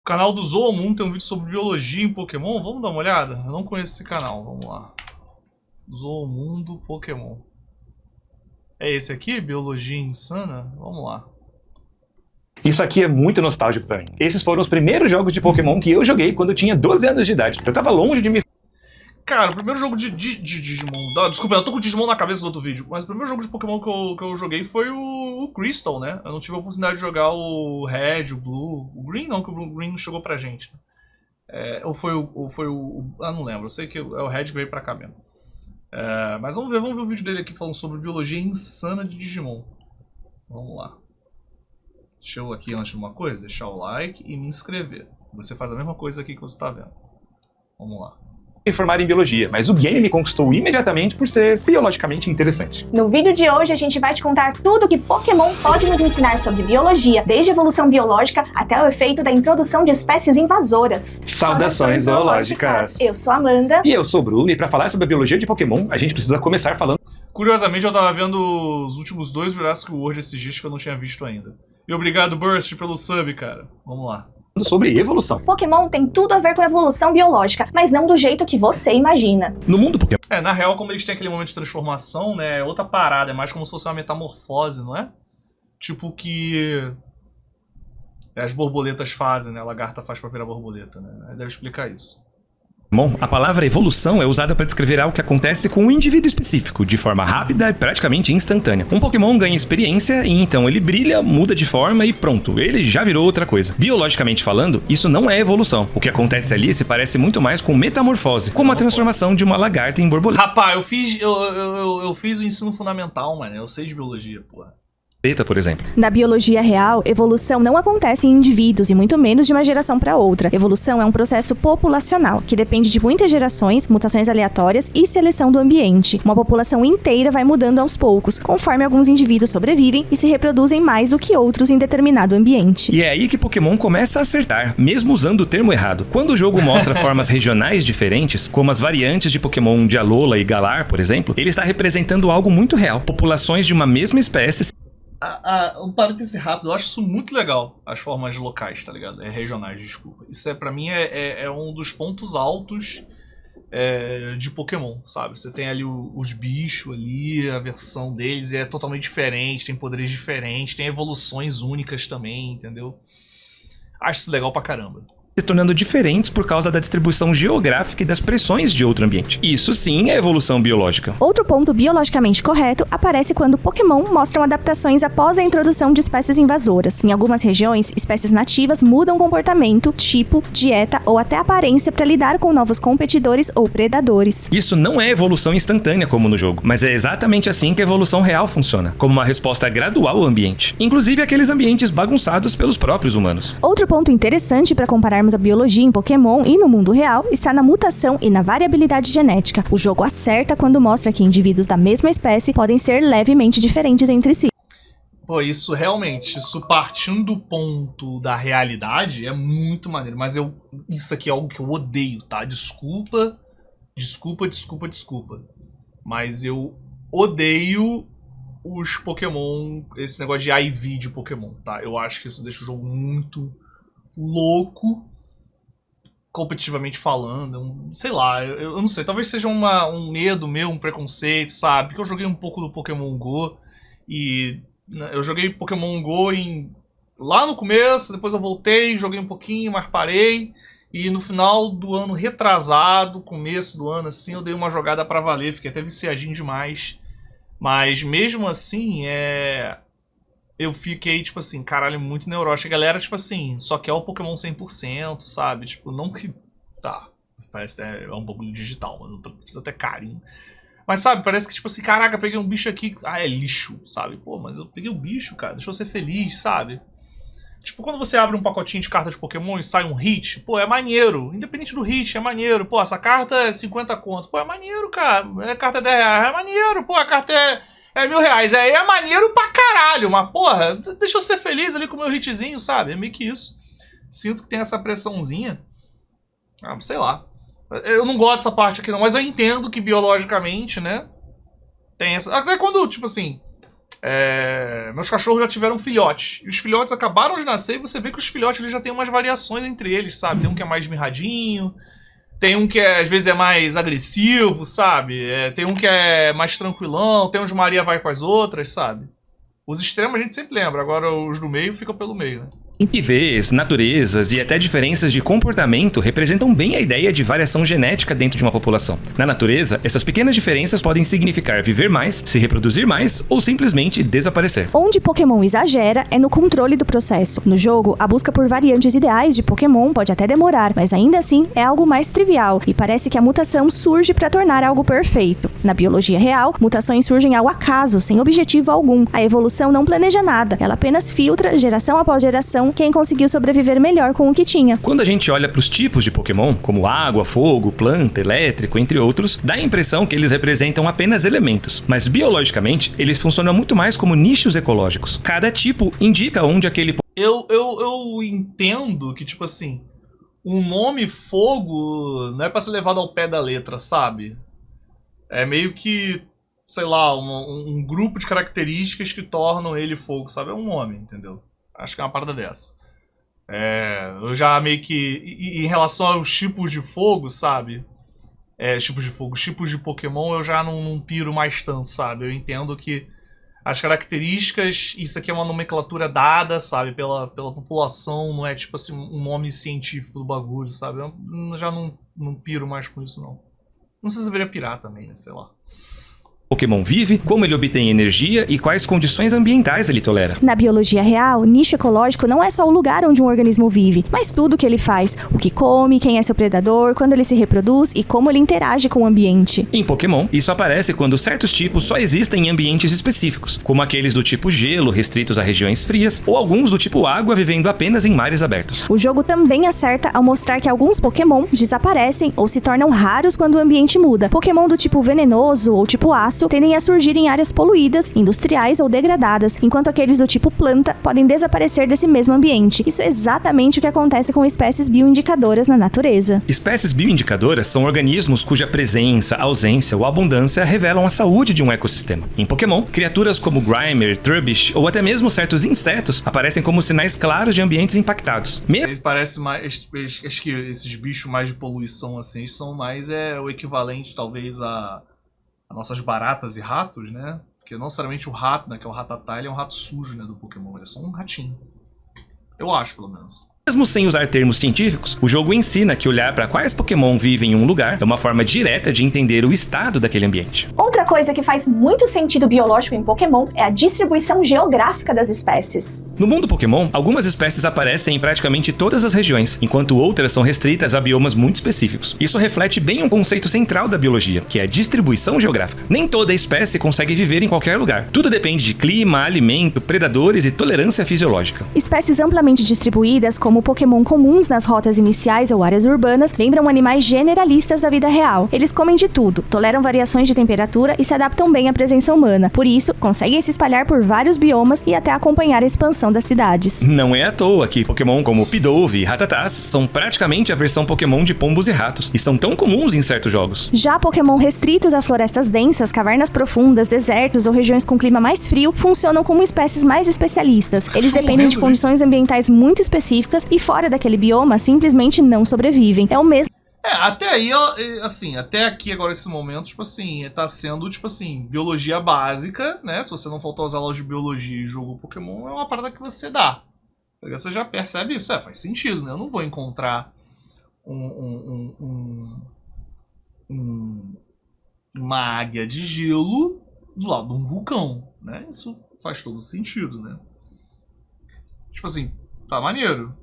O canal do Zoomoon tem um vídeo sobre biologia em Pokémon. Vamos dar uma olhada? Eu não conheço esse canal, vamos lá. Zoomoon do Pokémon. É esse aqui? Biologia Insana? Vamos lá. Isso aqui é muito nostálgico pra mim. Esses foram os primeiros jogos de Pokémon que eu joguei quando eu tinha 12 anos de idade. Eu tava longe de me... Cara, o primeiro jogo de Digimon... Desculpa, eu tô com o Digimon na cabeça do outro vídeo. Mas o primeiro jogo de Pokémon que eu joguei foi o Crystal, né? Eu não tive a oportunidade de jogar o Red, o Blue... O Green não, que o Green não chegou pra gente. Ou foi o... Ah, não lembro. Eu sei que é o Red que veio pra cá mesmo. Mas vamos ver o vídeo dele aqui falando sobre biologia insana de Digimon. Vamos lá. Deixa eu aqui, antes de uma coisa, deixar o like e me inscrever. Você faz a mesma coisa aqui que você tá vendo. Vamos lá. formar em biologia, mas o game me conquistou imediatamente por ser biologicamente interessante. No vídeo de hoje a gente vai te contar tudo que Pokémon pode nos ensinar sobre biologia, desde a evolução biológica até o efeito da introdução de espécies invasoras. Saudações zoológicas! Eu sou a Amanda. E eu sou o Bruno, e para falar sobre a biologia de Pokémon, a gente precisa começar falando... Curiosamente, eu tava vendo os últimos 2 Jurassic World esses dias que eu não tinha visto ainda. E obrigado, Burst, pelo sub, cara. Vamos lá. Sobre evolução. Pokémon tem tudo a ver com evolução biológica, mas não do jeito que você imagina. No mundo Pokémon... Na real, como eles têm aquele momento de transformação, né, é outra parada, é mais como se fosse uma metamorfose, não é? Tipo que as borboletas fazem, né, a lagarta faz pra virar borboleta, né? Deve explicar isso. Bom, a palavra evolução é usada para descrever algo que acontece com um indivíduo específico, de forma rápida e praticamente instantânea. Um Pokémon ganha experiência e então ele brilha, muda de forma e pronto, ele já virou outra coisa. Biologicamente falando, isso não é evolução. O que acontece ali se parece muito mais com metamorfose, como a transformação de uma lagarta em borboleta, Rapaz, eu fiz o ensino fundamental, mano. Eu sei de biologia, porra. por exemplo. Na biologia real, evolução não acontece em indivíduos e muito menos de uma geração para outra. Evolução é um processo populacional que depende de muitas gerações, mutações aleatórias e seleção do ambiente. Uma população inteira vai mudando aos poucos, conforme alguns indivíduos sobrevivem e se reproduzem mais do que outros em determinado ambiente. E é aí que Pokémon começa a acertar, mesmo usando o termo errado. Quando o jogo mostra formas regionais diferentes, como as variantes de Pokémon de Alola e Galar, por exemplo, ele está representando algo muito real. Populações de uma mesma espécie. Um parêntese rápido, eu acho isso muito legal, as formas locais, tá ligado? Regionais, desculpa. Isso pra mim é um dos pontos altos de Pokémon, sabe? Você tem ali os bichos ali, a versão deles é totalmente diferente, tem poderes diferentes, tem evoluções únicas também, entendeu? Acho isso legal pra caramba. Se tornando diferentes por causa da distribuição geográfica e das pressões de outro ambiente. Isso sim é evolução biológica. Outro ponto biologicamente correto aparece quando Pokémon mostram adaptações após a introdução de espécies invasoras. Em algumas regiões, espécies nativas mudam comportamento, tipo, dieta ou até aparência para lidar com novos competidores ou predadores. Isso não é evolução instantânea como no jogo, mas é exatamente assim que a evolução real funciona, como uma resposta gradual ao ambiente, inclusive aqueles ambientes bagunçados pelos próprios humanos. Outro ponto interessante para compararmos a biologia em Pokémon e no mundo real está na mutação e na variabilidade genética. O jogo acerta quando mostra que indivíduos da mesma espécie podem ser levemente diferentes entre si. Pô, isso realmente, isso partindo do ponto da realidade é muito maneiro, mas isso aqui é algo que eu odeio, tá? Desculpa, mas eu odeio os Pokémon, esse negócio de IV de Pokémon, tá? Eu acho que isso deixa o jogo muito louco, competitivamente falando, sei lá, eu não sei, talvez seja um medo meu, um preconceito, sabe? Porque eu joguei um pouco do Pokémon Go e eu joguei Pokémon Go lá no começo, depois eu voltei, joguei um pouquinho, mas parei. E no final do ano retrasado, começo do ano assim, eu dei uma jogada pra valer, fiquei até viciadinho demais. Mas mesmo assim, eu fiquei, tipo assim, caralho, muito neurótico. A galera, tipo assim, só quer o Pokémon 100%, sabe? Tipo, não que... Tá, parece que é um bagulho digital, mano, precisa ter carinho. Mas, sabe, parece que, tipo assim, caraca, peguei um bicho aqui... Ah, é lixo, sabe? Pô, mas eu peguei um bicho, cara, deixa eu ser feliz, sabe? Tipo, quando você abre um pacotinho de cartas de Pokémon e sai um hit, pô, é maneiro. Independente do hit, é maneiro. Pô, essa carta é 50 conto. Pô, é maneiro, cara. A carta é 10 reais, é maneiro. Pô, a carta é R$1000. É maneiro pra caralho, mas porra, deixa eu ser feliz ali com o meu hitzinho, sabe? É meio que isso. Sinto que tem essa pressãozinha. Ah, sei lá. Eu não gosto dessa parte aqui não, mas eu entendo que biologicamente, né? Tem essa... Até quando, tipo assim, Meus cachorros já tiveram filhotes. E os filhotes acabaram de nascer e você vê que os filhotes eles já têm umas variações entre eles, sabe? Tem um que é mais mirradinho, tem um que às vezes é mais agressivo, sabe? Tem um que é mais tranquilão, tem uns Maria vai com as outras, sabe? Os extremos a gente sempre lembra, agora os do meio ficam pelo meio, né? IVs, naturezas e até diferenças de comportamento representam bem a ideia de variação genética dentro de uma população. Na natureza, essas pequenas diferenças podem significar viver mais, se reproduzir mais ou simplesmente desaparecer. Onde Pokémon exagera é no controle do processo. No jogo, a busca por variantes ideais de Pokémon pode até demorar, mas ainda assim é algo mais trivial e parece que a mutação surge para tornar algo perfeito. Na biologia real, mutações surgem ao acaso, sem objetivo algum. A evolução não planeja nada, ela apenas filtra, geração após geração, quem conseguiu sobreviver melhor com o que tinha. Quando a gente olha para os tipos de Pokémon, como água, fogo, planta, elétrico, entre outros, dá a impressão que eles representam apenas elementos, mas biologicamente eles funcionam muito mais como nichos ecológicos. Cada tipo indica onde aquele Eu entendo que, tipo assim, um nome fogo não é pra ser levado ao pé da letra, sabe? É meio que, sei lá, um grupo de características que tornam ele fogo, sabe? É um nome, entendeu? Acho que é uma parada dessa. Eu já meio que... em relação aos tipos de fogo, sabe? Os tipos de Pokémon eu já não piro mais tanto, sabe? Eu entendo que as características, isso aqui é uma nomenclatura dada, sabe? Pela população, não é tipo assim um nome científico do bagulho, sabe? Eu já não piro mais com isso, não. Não sei se deveria pirar também, né? Sei lá. Pokémon vive, como ele obtém energia e quais condições ambientais ele tolera. Na biologia real, nicho ecológico não é só o lugar onde um organismo vive, mas tudo o que ele faz, o que come, quem é seu predador, quando ele se reproduz e como ele interage com o ambiente. Em Pokémon, isso aparece quando certos tipos só existem em ambientes específicos, como aqueles do tipo gelo, restritos a regiões frias, ou alguns do tipo água, vivendo apenas em mares abertos. O jogo também acerta ao mostrar que alguns Pokémon desaparecem ou se tornam raros quando o ambiente muda. Pokémon do tipo venenoso ou tipo aço tendem a surgir em áreas poluídas, industriais ou degradadas, enquanto aqueles do tipo planta podem desaparecer desse mesmo ambiente. Isso é exatamente o que acontece com espécies bioindicadoras na natureza. Espécies bioindicadoras são organismos cuja presença, ausência ou abundância revelam a saúde de um ecossistema. Em Pokémon, criaturas como Grimer, Trubbish ou até mesmo certos insetos aparecem como sinais claros de ambientes impactados. Ele parece mais... Acho que esses bichos mais de poluição assim são mais o equivalente talvez a nossas baratas e ratos, né? Porque não necessariamente o rato, né? Que é o Rattata, ele é um rato sujo, né? Do Pokémon. Ele é só um ratinho. Eu acho, pelo menos. Mesmo sem usar termos científicos, o jogo ensina que olhar para quais Pokémon vivem em um lugar é uma forma direta de entender o estado daquele ambiente. Outra coisa que faz muito sentido biológico em Pokémon é a distribuição geográfica das espécies. No mundo Pokémon, algumas espécies aparecem em praticamente todas as regiões, enquanto outras são restritas a biomas muito específicos. Isso reflete bem um conceito central da biologia, que é a distribuição geográfica. Nem toda espécie consegue viver em qualquer lugar. Tudo depende de clima, alimento, predadores e tolerância fisiológica. Espécies amplamente distribuídas, como Pokémon comuns nas rotas iniciais ou áreas urbanas, lembram animais generalistas da vida real. Eles comem de tudo, toleram variações de temperatura e se adaptam bem à presença humana. Por isso, conseguem se espalhar por vários biomas e até acompanhar a expansão das cidades. Não é à toa que Pokémon como Pidove e Rattatas são praticamente a versão Pokémon de pombos e ratos, e são tão comuns em certos jogos. Já Pokémon restritos a florestas densas, cavernas profundas, desertos ou regiões com clima mais frio funcionam como espécies mais especialistas. Eles dependem de condições ambientais muito específicas e fora daquele bioma simplesmente não sobrevivem. É o mesmo. Até aí, assim, até aqui agora esse momento, tipo assim, tá sendo, tipo assim, biologia básica, né? Se você não faltou as aulas de biologia e jogo Pokémon, é uma parada que você dá. Porque você já percebe isso, faz sentido, né? Eu não vou encontrar uma águia de gelo do lado de um vulcão, né? Isso faz todo sentido, né? Tipo assim, tá maneiro.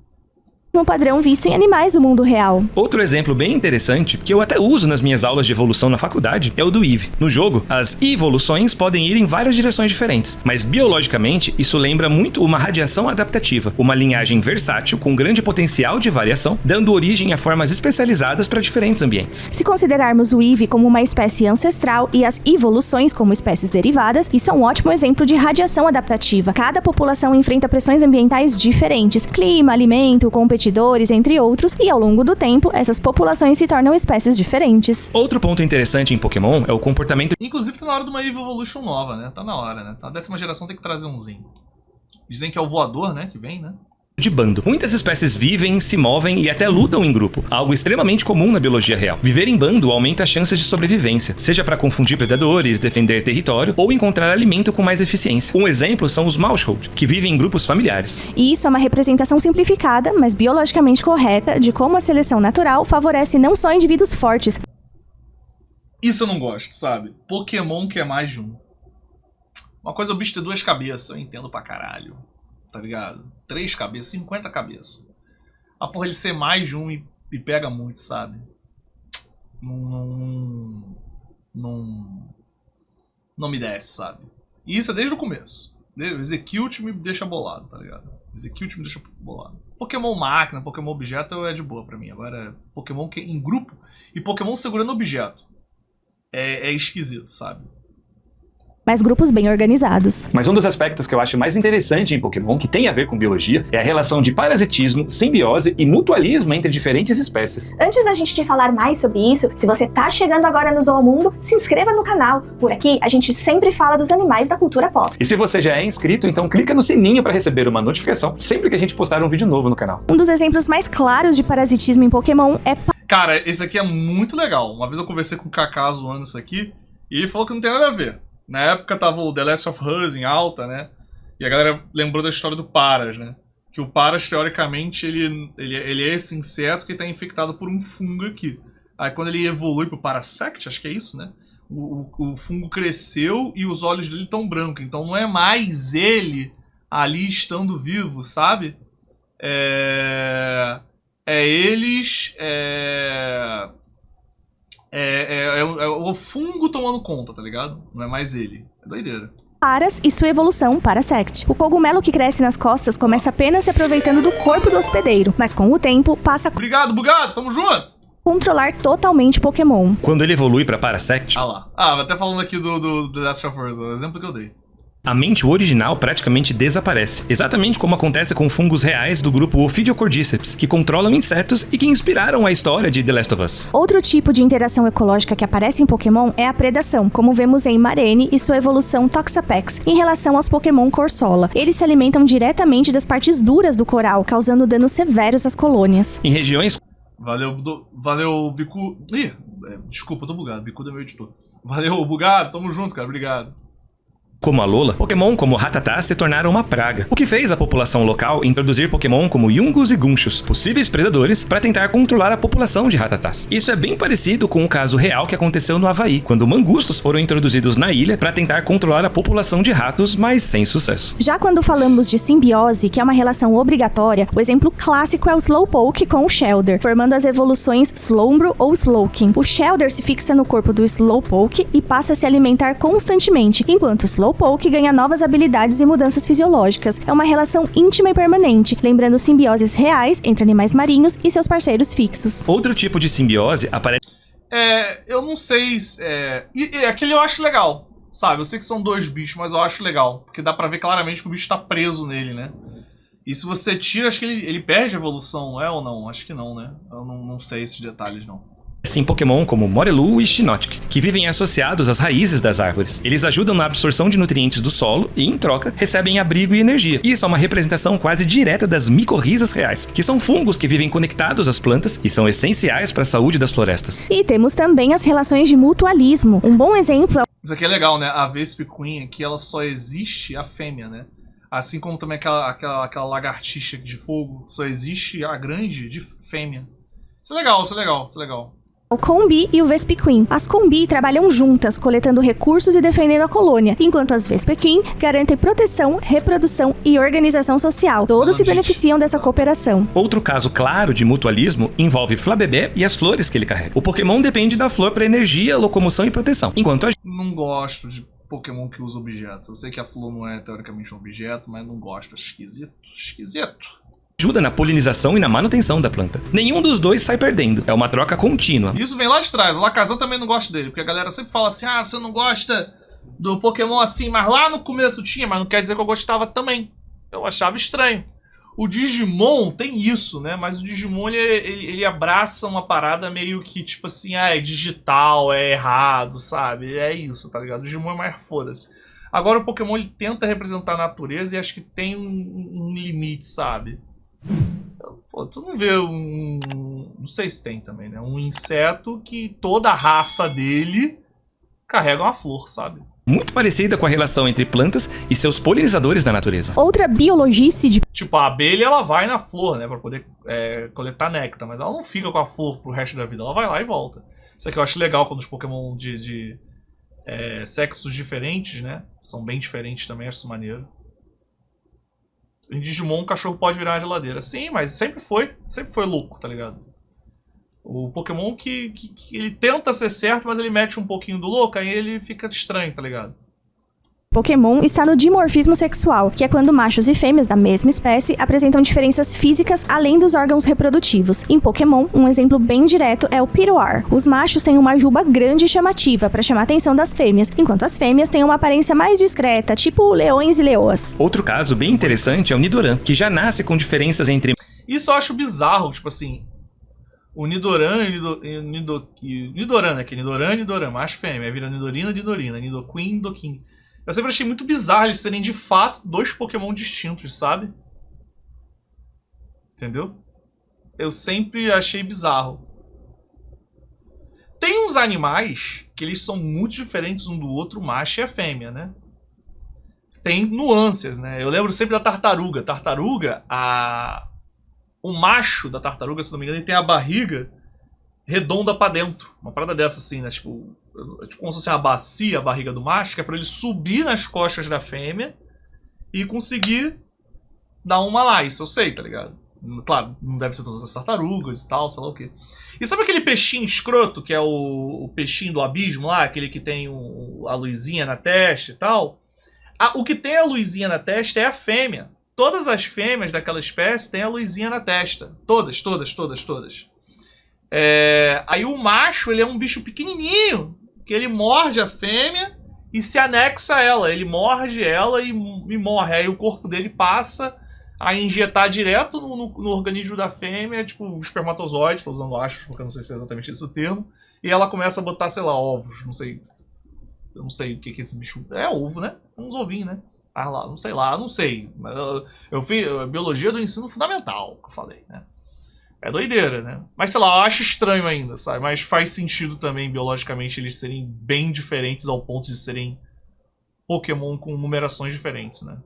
Um padrão visto em animais do mundo real. Outro exemplo bem interessante, que eu até uso nas minhas aulas de evolução na faculdade, é o do Eevee. No jogo, as evoluções podem ir em várias direções diferentes, mas biologicamente isso lembra muito uma radiação adaptativa, uma linhagem versátil com grande potencial de variação, dando origem a formas especializadas para diferentes ambientes. Se considerarmos o Eevee como uma espécie ancestral e as evoluções como espécies derivadas, isso é um ótimo exemplo de radiação adaptativa. Cada população enfrenta pressões ambientais diferentes, clima, alimento, competitividade competidores, entre outros, e ao longo do tempo, essas populações se tornam espécies diferentes. Outro ponto interessante em Pokémon é o comportamento. Inclusive tá na hora de uma Evo Evolution nova, né? Tá na hora, né? A 10ª geração tem que trazer umzinho. Dizem que é o voador, né? Que vem, né? De bando. Muitas espécies vivem, se movem e até lutam em grupo, algo extremamente comum na biologia real. Viver em bando aumenta as chances de sobrevivência, seja para confundir predadores, defender território ou encontrar alimento com mais eficiência. Um exemplo são os Maushold, que vivem em grupos familiares. E isso é uma representação simplificada, mas biologicamente correta, de como a seleção natural favorece não só indivíduos fortes. Isso eu não gosto, sabe? Pokémon que é mais de um. Uma coisa é o bicho ter 2 cabeças, eu entendo pra caralho. Tá ligado? 3 cabeças, 50 cabeças. A porra, ele ser mais de um e pega muito, sabe? Não me desce, sabe? E isso é desde o começo. O Execute me deixa bolado, tá ligado? Execute me deixa bolado. Pokémon máquina, Pokémon objeto é de boa pra mim. Agora, Pokémon que em grupo e Pokémon segurando objeto. É esquisito, sabe? Mas grupos bem organizados. Mas um dos aspectos que eu acho mais interessante em Pokémon, que tem a ver com biologia, é a relação de parasitismo, simbiose e mutualismo entre diferentes espécies. Antes da gente te falar mais sobre isso, se você tá chegando agora no Zoomundo, se inscreva no canal. Por aqui, a gente sempre fala dos animais da cultura pop. E se você já é inscrito, então clica no sininho para receber uma notificação sempre que a gente postar um vídeo novo no canal. Um dos exemplos mais claros de parasitismo em Pokémon é... Cara, esse aqui é muito legal. Uma vez eu conversei com o Kaká zoando isso aqui, e ele falou que não tem nada a ver. Na época tava o The Last of Us em alta, né? E a galera lembrou da história do Paras, né? Que o Paras, teoricamente, ele é esse inseto que tá infectado por um fungo aqui. Aí quando ele evolui pro Parasect, acho que é isso, né? O fungo cresceu e os olhos dele estão brancos. Então não é mais ele ali estando vivo, sabe? É o fungo tomando conta, tá ligado? Não é mais ele. É doideira. Paras e sua evolução Parasect. O cogumelo que cresce nas costas começa apenas se aproveitando do corpo do hospedeiro, mas com o tempo passa a Obrigado, Bugado, tamo junto! controlar totalmente Pokémon. Quando ele evolui para Parasect, Ah lá. Até falando aqui do The Last of Us, o exemplo que eu dei. a mente original praticamente desaparece, exatamente como acontece com fungos reais do grupo Ophidiocordyceps, que controlam insetos e que inspiraram a história de The Last of Us. Outro tipo de interação ecológica que aparece em Pokémon é a predação, como vemos em Marene e sua evolução Toxapex, em relação aos Pokémon Corsola. Eles se alimentam diretamente das partes duras do coral, causando danos severos às colônias. Em regiões Valeu, Bicu. Desculpa, eu tô bugado. Bicu é meu editor. Valeu, Bugado, tamo junto, cara, obrigado. como Alola, Pokémon como Rattata se tornaram uma praga, o que fez a população local introduzir Pokémon como Yungoos e Gunchos, possíveis predadores, para tentar controlar a população de Rattatas. Isso é bem parecido com o caso real que aconteceu no Havaí, quando mangustos foram introduzidos na ilha para tentar controlar a população de ratos, mas sem sucesso. Já quando falamos de simbiose, que é uma relação obrigatória, o exemplo clássico é o Slowpoke com o Shelder, formando as evoluções Slombro ou Slowking. O Shelder se fixa no corpo do Slowpoke e passa a se alimentar constantemente, enquanto o Slowpoke ganha novas habilidades e mudanças fisiológicas. É uma relação íntima e permanente, lembrando simbioses reais entre animais marinhos e seus parceiros fixos. Outro tipo de simbiose aparece... Eu não sei... aquele eu acho legal, sabe? Eu sei que são 2 bichos, mas eu acho legal. Porque dá pra ver claramente que o bicho tá preso nele, né? E se você tira, acho que ele perde a evolução, ou não? Acho que não, né? Eu não sei esses detalhes, não. Sim, Pokémon como Morelu e Shiinotic, que vivem associados às raízes das árvores. Eles ajudam na absorção de nutrientes do solo e, em troca, recebem abrigo e energia. Isso é uma representação quase direta das micorrizas reais, que são fungos que vivem conectados às plantas e são essenciais para a saúde das florestas. E temos também as relações de mutualismo. Um bom exemplo é... Isso aqui é legal, né? A Vespiquen aqui, ela só existe a fêmea, né? Assim como também aquela lagartixa de fogo, só existe a grande de fêmea. Isso é legal, isso é legal, isso é legal. O Combi e o Vespiquen. As Combi trabalham juntas, coletando recursos e defendendo a colônia, enquanto as Vespiquen garantem proteção, reprodução e organização social. Todos se beneficiam dessa cooperação. Outro caso claro de mutualismo envolve Flabébé e as flores que ele carrega. O Pokémon depende da flor para energia, locomoção e proteção, enquanto a... Não gosto de Pokémon que usa objetos. Eu sei que a flor não é teoricamente um objeto, mas não gosto. Esquisito. ajuda na polinização e na manutenção da planta. Nenhum dos dois sai perdendo, é uma troca contínua. Isso vem lá de trás, o Lacazão também não gosta dele, porque a galera sempre fala assim, você não gosta do Pokémon assim, mas lá no começo tinha, mas não quer dizer que eu gostava também. Eu achava estranho. O Digimon tem isso, né? Mas o Digimon, ele abraça uma parada meio que, tipo assim, é digital, é errado, sabe? É isso, tá ligado? O Digimon é mais foda-se. Agora o Pokémon, ele tenta representar a natureza e acho que tem um limite, sabe? Pô, tu não vê não sei se tem também, né? Um inseto que toda a raça dele carrega uma flor, sabe? Muito parecida com a relação entre plantas e seus polinizadores da natureza. Outra biologice de Tipo, a abelha, ela vai na flor, né? Pra poder coletar néctar, mas ela não fica com a flor pro resto da vida. Ela vai lá e volta. Isso aqui eu acho legal quando os Pokémon de sexos diferentes, né? São bem diferentes também, acho isso maneiro. Em Digimon, o cachorro pode virar uma geladeira. Sim, mas sempre foi louco, tá ligado? O Pokémon que ele tenta ser certo, mas ele mete um pouquinho do louco, aí ele fica estranho, tá ligado? Pokémon está no dimorfismo sexual, que é quando machos e fêmeas da mesma espécie apresentam diferenças físicas além dos órgãos reprodutivos. Em Pokémon, um exemplo bem direto é o Piroar. Os machos têm uma juba grande e chamativa para chamar a atenção das fêmeas, enquanto as fêmeas têm uma aparência mais discreta, tipo leões e leoas. Outro caso bem interessante é o Nidoran, que já nasce com diferenças entre... Isso eu acho bizarro, tipo assim... O Nidoran e Nidoran, né? Que é Nidoran e Nidoran, macho e fêmea. Aí vira Nidorina e Nidorina, Nidoqueen e Nidoking. Eu sempre achei muito bizarro eles serem de fato dois Pokémon distintos, sabe? Entendeu? Eu sempre achei bizarro. Tem uns animais que eles são muito diferentes um do outro, o macho e a fêmea, né? Tem nuances, né? Eu lembro sempre da tartaruga. O macho da tartaruga, se não me engano, ele tem a barriga redonda pra dentro. Uma parada dessa assim, né? Tipo como se fosse uma bacia, a barriga do macho, que é pra ele subir nas costas da fêmea e conseguir dar uma lá. Isso eu sei, tá ligado? Claro, não deve ser todas as tartarugas e tal, sei lá o quê. E sabe aquele peixinho escroto, que é o peixinho do abismo lá? Aquele que tem a luzinha na testa e tal? O que tem a luzinha na testa é a fêmea. Todas as fêmeas daquela espécie têm a luzinha na testa. Todas. Aí o macho, ele é um bicho pequenininho, que ele morde a fêmea e se anexa a ela. Ele morde ela e morre. Aí o corpo dele passa a injetar direto no organismo da fêmea, tipo um espermatozoide, tô usando aspas porque eu não sei se é exatamente esse o termo, e ela começa a botar, sei lá, ovos, não sei. Eu não sei o que esse bicho... É ovo, né? Uns ovinhos, né? Ah lá, não sei. Eu fiz a biologia do ensino fundamental, que eu falei, né? É doideira, né? Mas sei lá, eu acho estranho ainda, sabe? Mas faz sentido também, biologicamente, eles serem bem diferentes ao ponto de serem Pokémon com numerações diferentes, né?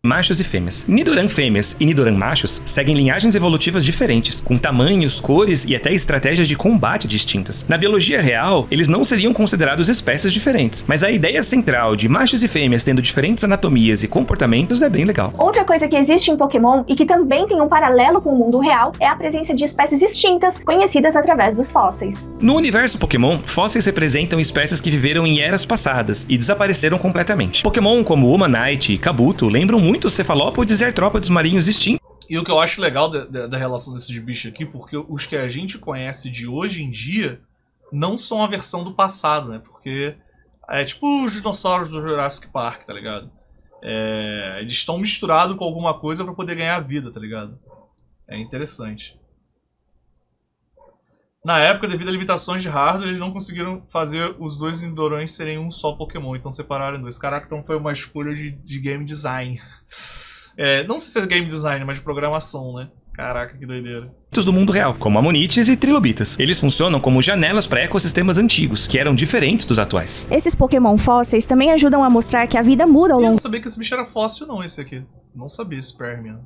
Machos e fêmeas. Nidoran fêmeas e Nidoran machos seguem linhagens evolutivas diferentes, com tamanhos, cores e até estratégias de combate distintas. Na biologia real, eles não seriam considerados espécies diferentes, mas a ideia central de machos e fêmeas tendo diferentes anatomias e comportamentos é bem legal. Outra coisa que existe em Pokémon e que também tem um paralelo com o mundo real é a presença de espécies extintas, conhecidas através dos fósseis. No universo Pokémon, fósseis representam espécies que viveram em eras passadas e desapareceram completamente. Pokémon como Humanite e Kabuto lembram muito os cefalópodes e artrópodes marinhos extintos. E o que eu acho legal da relação desses bichos aqui, porque os que a gente conhece de hoje em dia não são a versão do passado, né? Porque é tipo os dinossauros do Jurassic Park, tá ligado? Eles estão misturados com alguma coisa pra poder ganhar vida, tá ligado? É interessante. Na época, devido a limitações de hardware, eles não conseguiram fazer os dois Nidorans serem um só Pokémon, então separaram em dois. Caraca, então foi uma escolha de game design. Não sei se é game design, mas de programação, né? Caraca, que doideira. Do mundo real, como Amonites e Trilobitas. Eles funcionam como janelas para ecossistemas antigos, que eram diferentes dos atuais. Esses Pokémon fósseis também ajudam a mostrar que a vida muda ao Eu longo... não sabia que esse bicho era fóssil não, esse aqui. Não sabia esse Permian.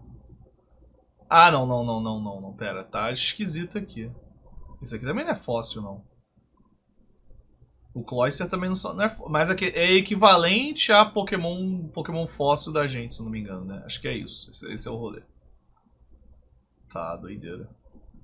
Ah, não, pera. Tá esquisito aqui. Esse aqui também não é fóssil, não. O Cloyster também não é fóssil. Mas aqui é equivalente a Pokémon fóssil da gente, se não me engano, né? Acho que é isso. Esse é o rolê. Tá, doideira.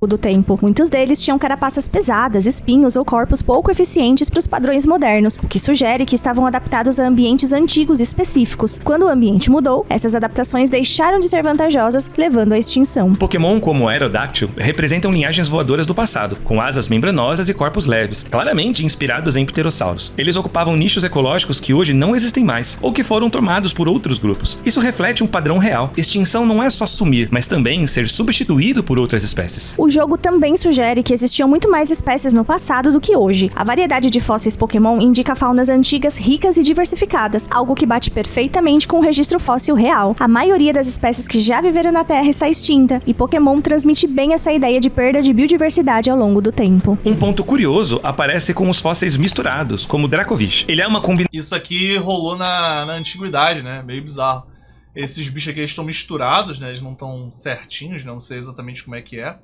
do tempo. Muitos deles tinham carapaças pesadas, espinhos ou corpos pouco eficientes para os padrões modernos, o que sugere que estavam adaptados a ambientes antigos específicos. Quando o ambiente mudou, essas adaptações deixaram de ser vantajosas, levando à extinção. Pokémon como o Aerodactyl representam linhagens voadoras do passado, com asas membranosas e corpos leves, claramente inspirados em pterossauros. Eles ocupavam nichos ecológicos que hoje não existem mais, ou que foram tomados por outros grupos. Isso reflete um padrão real. Extinção não é só sumir, mas também ser substituído por outras espécies. O jogo também sugere que existiam muito mais espécies no passado do que hoje. A variedade de fósseis Pokémon indica faunas antigas ricas e diversificadas, algo que bate perfeitamente com o registro fóssil real. A maioria das espécies que já viveram na Terra está extinta, e Pokémon transmite bem essa ideia de perda de biodiversidade ao longo do tempo. Um ponto curioso aparece com os fósseis misturados, como o Dracovish. Ele é uma combinação. Isso aqui rolou na antiguidade, né? Meio bizarro. Esses bichos aqui estão misturados, né? Eles não estão certinhos, né? Não sei exatamente como é que é.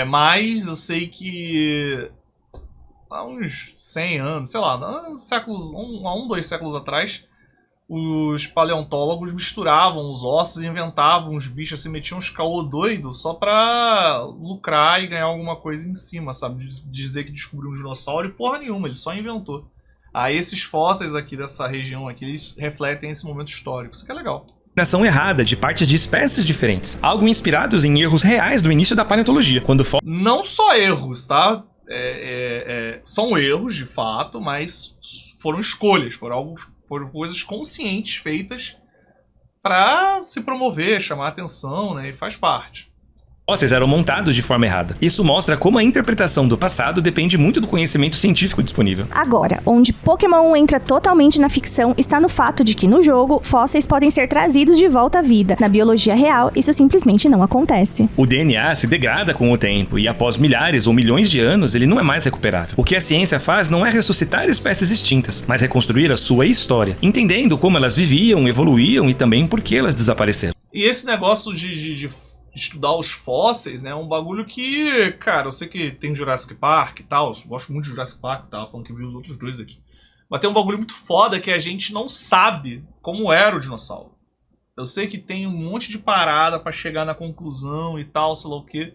Mas eu sei que há uns 100 anos, sei lá, dois séculos atrás, os paleontólogos misturavam os ossos e inventavam uns bichos assim, metiam uns caô doido só pra lucrar e ganhar alguma coisa em cima, sabe? Dizer que descobriu um dinossauro e porra nenhuma, ele só inventou. Aí esses fósseis aqui dessa região aqui, eles refletem esse momento histórico, isso que é legal. Combinação errada de partes de espécies diferentes, algo inspirados em erros reais do início da paleontologia, quando não só erros, tá? São erros de fato, mas foram escolhas, foram coisas conscientes feitas para se promover, chamar atenção, né? E faz parte. Fósseis eram montados de forma errada. Isso mostra como a interpretação do passado depende muito do conhecimento científico disponível. Agora, onde Pokémon entra totalmente na ficção está no fato de que no jogo, fósseis podem ser trazidos de volta à vida. Na biologia real, isso simplesmente não acontece. O DNA se degrada com o tempo e após milhares ou milhões de anos, ele não é mais recuperável. O que a ciência faz não é ressuscitar espécies extintas, mas reconstruir a sua história, entendendo como elas viviam, evoluíam e também por que elas desapareceram. E esse negócio de estudar os fósseis, né, é um bagulho que, cara, eu sei que tem Jurassic Park e tal, eu gosto muito de Jurassic Park, tava falando que vi os outros dois aqui. Mas tem um bagulho muito foda que a gente não sabe como era o dinossauro. Eu sei que tem um monte de parada pra chegar na conclusão e tal, sei lá o quê.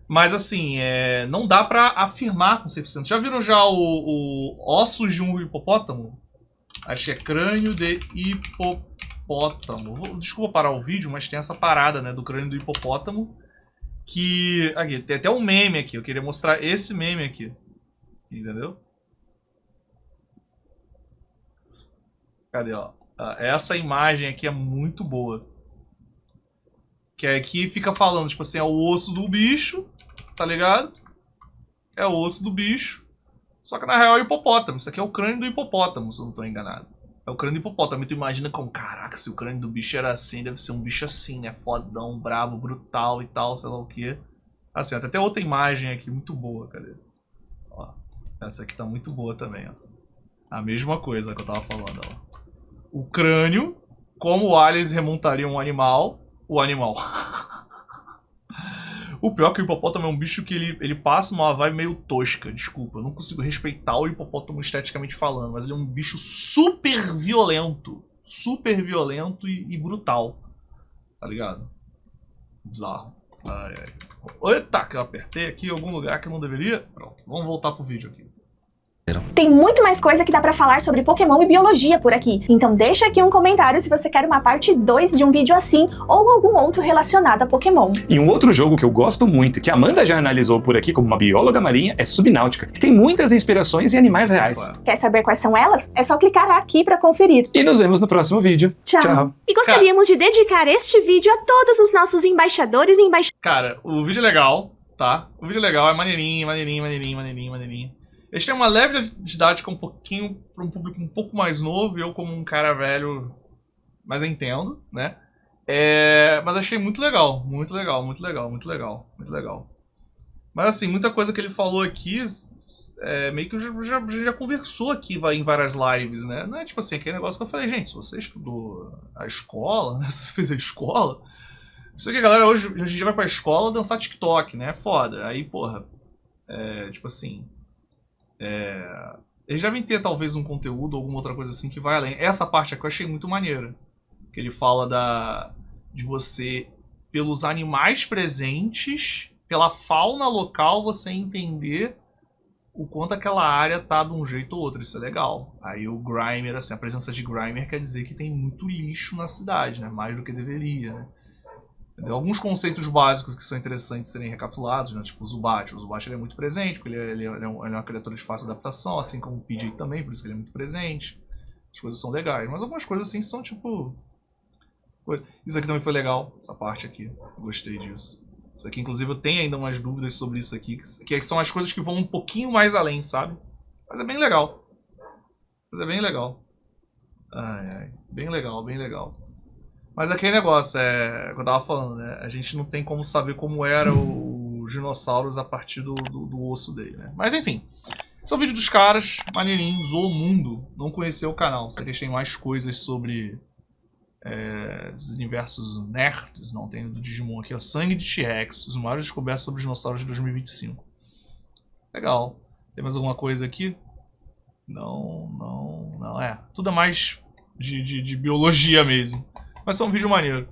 Mas assim, não dá pra afirmar com 100%. Já viram já o ossos de um hipopótamo? Acho que é crânio de hipopótamo. Desculpa parar o vídeo, mas tem essa parada, né, do crânio do hipopótamo. Que... Aqui, tem até um meme aqui. Eu queria mostrar esse meme aqui. Entendeu? Cadê, ó? Essa imagem aqui é muito boa. Que aqui fica falando, tipo assim, é o osso do bicho, tá ligado? É o osso do bicho. Só que na real é o hipopótamo. Isso aqui é o crânio do hipopótamo, se eu não tô enganado. É o crânio do hipopótamo. Tu imagina como, caraca, se o crânio do bicho era assim, deve ser um bicho assim, né? Fodão, brabo, brutal e tal, sei lá o que. Assim, até tem outra imagem aqui muito boa, cadê? Ó, essa aqui tá muito boa também, ó. A mesma coisa que eu tava falando, ó. O crânio, como o aliens remontariam um animal, o animal. O pior é que o hipopótamo é um bicho que ele passa uma vibe meio tosca, desculpa. Eu não consigo respeitar o hipopótamo esteticamente falando, mas ele é um bicho super violento. Super violento e brutal. Tá ligado? Bizarro. Ai, ai. Eita, que eu apertei aqui em algum lugar que eu não deveria. Pronto, vamos voltar pro vídeo aqui. Tem muito mais coisa que dá pra falar sobre Pokémon e biologia por aqui, então deixa aqui um comentário se você quer uma parte 2 de um vídeo assim ou algum outro relacionado a Pokémon. E um outro jogo que eu gosto muito, que a Amanda já analisou por aqui como uma bióloga marinha, é Subnáutica, que tem muitas inspirações em animais reais. Quer saber quais são elas? É só clicar aqui pra conferir. E nos vemos no próximo vídeo. Tchau. E gostaríamos de dedicar este vídeo a todos os nossos embaixadores e embaixadoras. Cara, o vídeo é legal, tá? O vídeo é legal, é maneirinho, maneirinho, maneirinho, maneirinho, maneirinho. Eles têm uma leve didática um pouquinho para um público um pouco mais novo, e eu como um cara velho, mas eu entendo, né? Mas achei muito legal, muito legal, muito legal, muito legal, muito legal. Mas assim, muita coisa que ele falou aqui, meio que já conversou aqui em várias lives, né? Não é tipo assim, aquele negócio que eu falei, gente, se você estudou a escola, né? Se você fez a escola, isso que a galera hoje em dia vai pra escola dançar TikTok, né? É foda. Aí, porra, tipo assim... eles devem ter talvez um conteúdo ou alguma outra coisa assim que vai além. Essa parte aqui eu achei muito maneira. Que ele fala de você pelos animais presentes, pela fauna local, você entender o quanto aquela área tá de um jeito ou outro. Isso é legal. Aí o Grimer, assim, a presença de Grimer quer dizer que tem muito lixo na cidade, né? Mais do que deveria, né? Entendeu? Alguns conceitos básicos que são interessantes serem recapitulados, né? Tipo o Zubat. O Zubat ele é muito presente, porque ele é uma criatura de fácil adaptação, assim como o PJ também, por isso que ele é muito presente. As coisas são legais, mas algumas coisas assim são tipo... Isso aqui também foi legal, essa parte aqui. Eu gostei disso. Isso aqui, inclusive, eu tenho ainda umas dúvidas sobre isso aqui, que são as coisas que vão um pouquinho mais além, sabe? Mas é bem legal. Mas é bem legal. Ai, ai. Bem legal, bem legal. Mas aquele negócio, que eu tava falando, né? A gente não tem como saber como era os dinossauros a partir do osso dele, né? Mas enfim. Esse é o vídeo dos caras, maneirinho, Zoomundo. Não conheceu o canal, se eles têm mais coisas sobre os universos nerds, não tem do Digimon aqui, ó. Sangue de T-Rex, os maiores descobertos sobre os dinossauros de 2025. Legal. Tem mais alguma coisa aqui? Não. Tudo é mais de biologia mesmo. Mas é um vídeo maneiro.